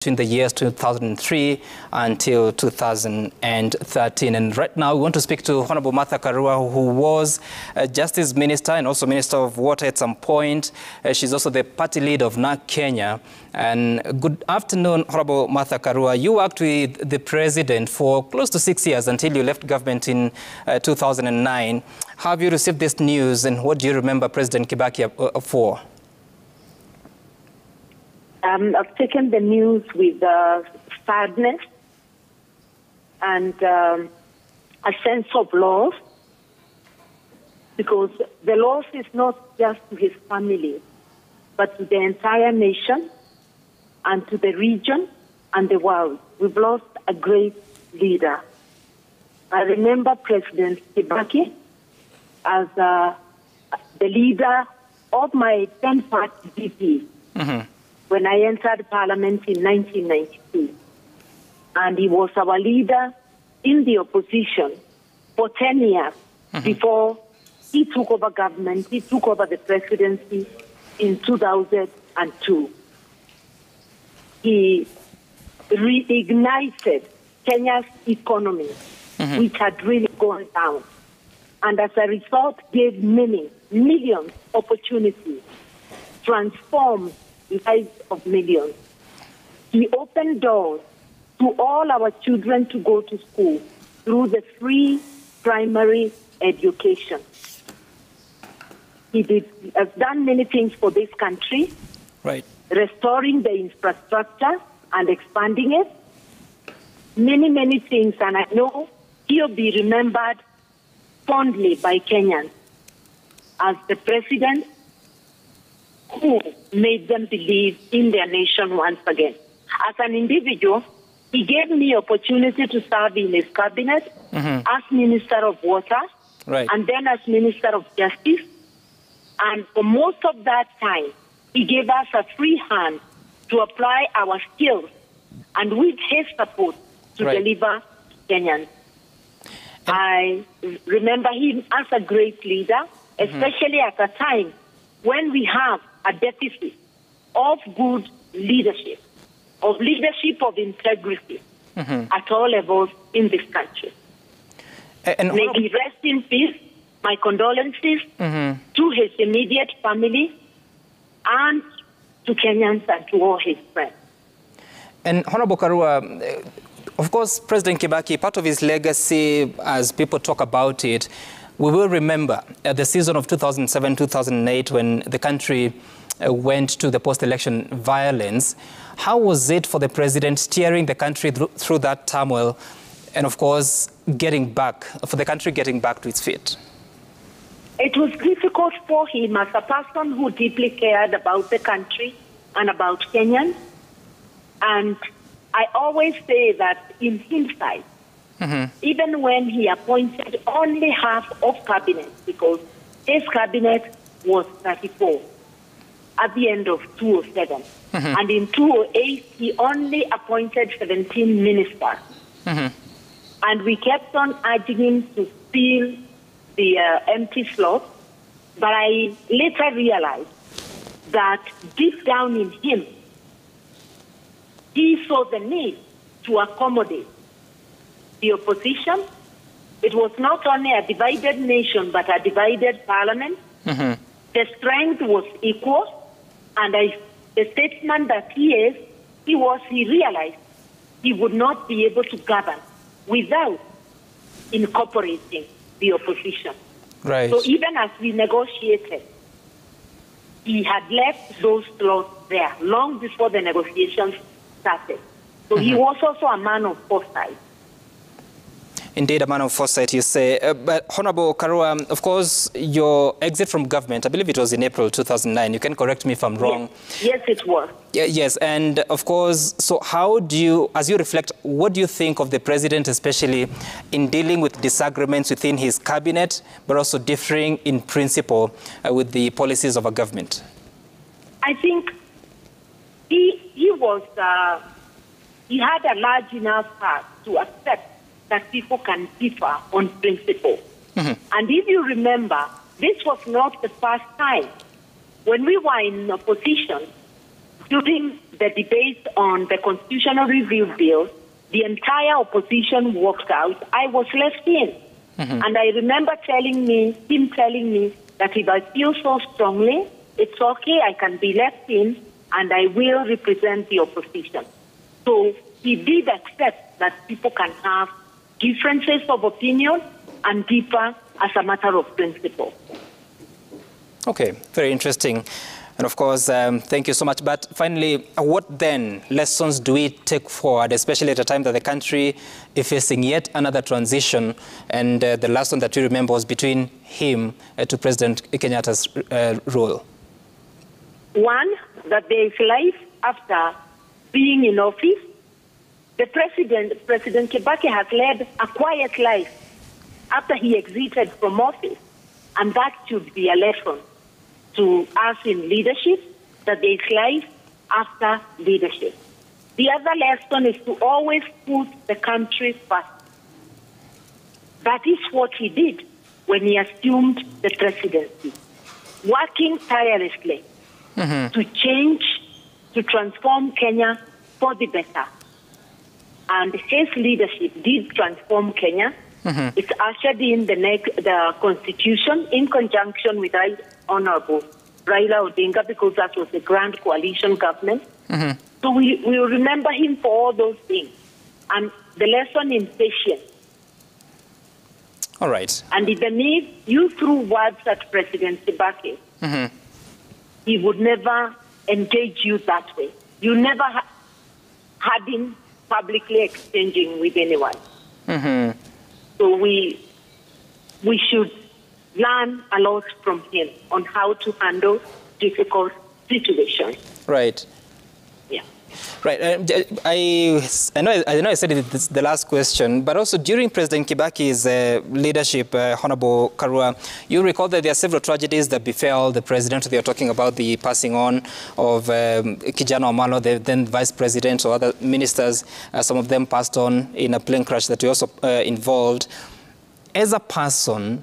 between the years 2003 until 2013. And right now we want to speak to Honorable Martha Karua, who was Justice Minister and also Minister of Water at some point. She's also the party leader of NARC Kenya. And good afternoon, Honorable Martha Karua. You worked with the President for close to 6 years until you left government in 2009. How have you received this news and what do you remember President Kibaki for? I've taken the news with sadness and a sense of loss, because the loss is not just to his family, but to the entire nation and to the region and the world. We've lost a great leader. I remember President Kibaki as the leader of my 10-party DP. When I entered Parliament in 1992. And he was our leader in the opposition for 10 years before he took over government. He took over the presidency in 2002. He reignited Kenya's economy, which had really gone down. And as a result, gave millions opportunities, transformed the lives of millions. He opened doors to all our children to go to school through the free primary education. He has done many things for this country, right? Restoring the infrastructure and expanding it. Many things, and I know he'll be remembered fondly by Kenyans as the president who made them believe in their nation once again. As an individual, he gave me opportunity to serve in his cabinet as Minister of Water, and then as Minister of Justice. And for most of that time, he gave us a free hand to apply our skills and with his support to deliver Kenyans. I remember him as a great leader, especially at a time when we have a deficit of good leadership, of integrity at all levels in this country. May he rest in peace. My condolences to his immediate family and to Kenyans and to all his friends. And Honorable Karua, of course, President Kibaki, part of his legacy, as people talk about it, we will remember the season of 2007-2008 when the country went to the post-election violence. How was it for the president steering the country through that turmoil and, of course, for the country getting back to its feet? It was difficult for him as a person who deeply cared about the country and about Kenyans. And I always say that in hindsight, even when he appointed only half of cabinet, because his cabinet was 34 at the end of 2007. And in 2008, he only appointed 17 ministers. And we kept on urging him to fill the empty slots. But I later realized that deep down in him, he saw the need to accommodate the opposition. It was not only a divided nation, but a divided parliament. The strength was equal. And the statesman that he realized he would not be able to govern without incorporating the opposition. So even as we negotiated, he had left those slots there long before the negotiations started. So he was also a man of foresight. Indeed, a man of foresight, you say. But Honorable Karua, of course, your exit from government, I believe it was in April 2009. You can correct me if I'm wrong. Yes, it was. Yes, and of course, so how do you, as you reflect, what do you think of the president, especially in dealing with disagreements within his cabinet, but also differing in principle with the policies of a government? I think he had a large enough heart to accept that people can differ on principle. And if you remember, this was not the first time. When we were in opposition, during the debate on the constitutional review bill, the entire opposition walked out. I was left in. And I remember him telling me that if I feel so strongly, it's okay, I can be left in and I will represent the opposition. So he did accept that people can have differences of opinion and differ as a matter of principle. Okay, very interesting. And of course, thank you so much. But finally, what then lessons do we take forward, especially at a time that the country is facing yet another transition? And the last one that we remember was between him to President Kenyatta's rule. One, that there is life after being in office. The President Kibaki has led a quiet life after he exited from office. And that should be a lesson to us in leadership, that there is life after leadership. The other lesson is to always put the country first. That is what he did when he assumed the presidency, working tirelessly to change, to transform Kenya for the better. And his leadership did transform Kenya. It's ushered in the Constitution in conjunction with Right Honorable Raila Odinga, because that was a grand coalition government. So we will remember him for all those things. And the lesson in patience. All right. And if the need, you threw words at President Kibaki, he would never engage you that way. You never had him publicly exchanging with anyone. So we should learn a lot from him on how to handle difficult situations. Right. Yeah. Right. I know I said it's the last question, but also during President Kibaki's leadership, Honorable Karua, you recall that there are several tragedies that befell the president. They are talking about the passing on of Kijana Wamalwa, the then vice president, or other ministers. Some of them passed on in a plane crash that you also involved. As a person,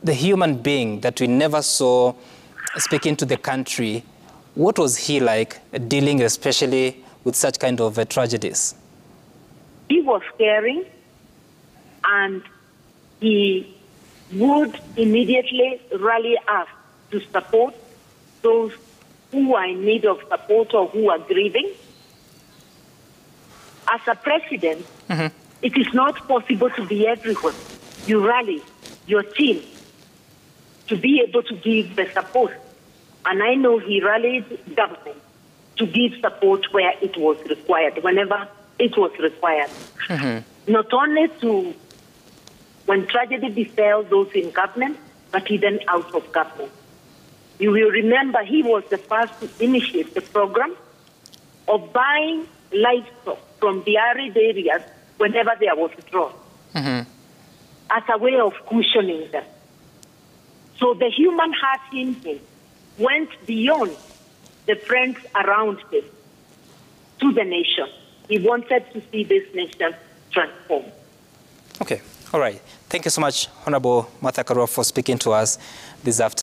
the human being that we never saw speaking to the country, what was he like dealing especially with such kind of tragedies? He was caring, and he would immediately rally us to support those who are in need of support or who are grieving. As a president, it is not possible to be everywhere. You rally your team to be able to give the support. And I know he rallied government to give support where it was required, whenever it was required. Not only to when tragedy befell those in government, but even out of government. You will remember he was the first to initiate the program of buying livestock from the arid areas whenever there was a drought, as a way of cushioning them. So the human heart in him went beyond the friends around him to the nation. He wanted to see this nation transformed. Okay, all right. Thank you so much, Honorable Martha Karua, for speaking to us this afternoon.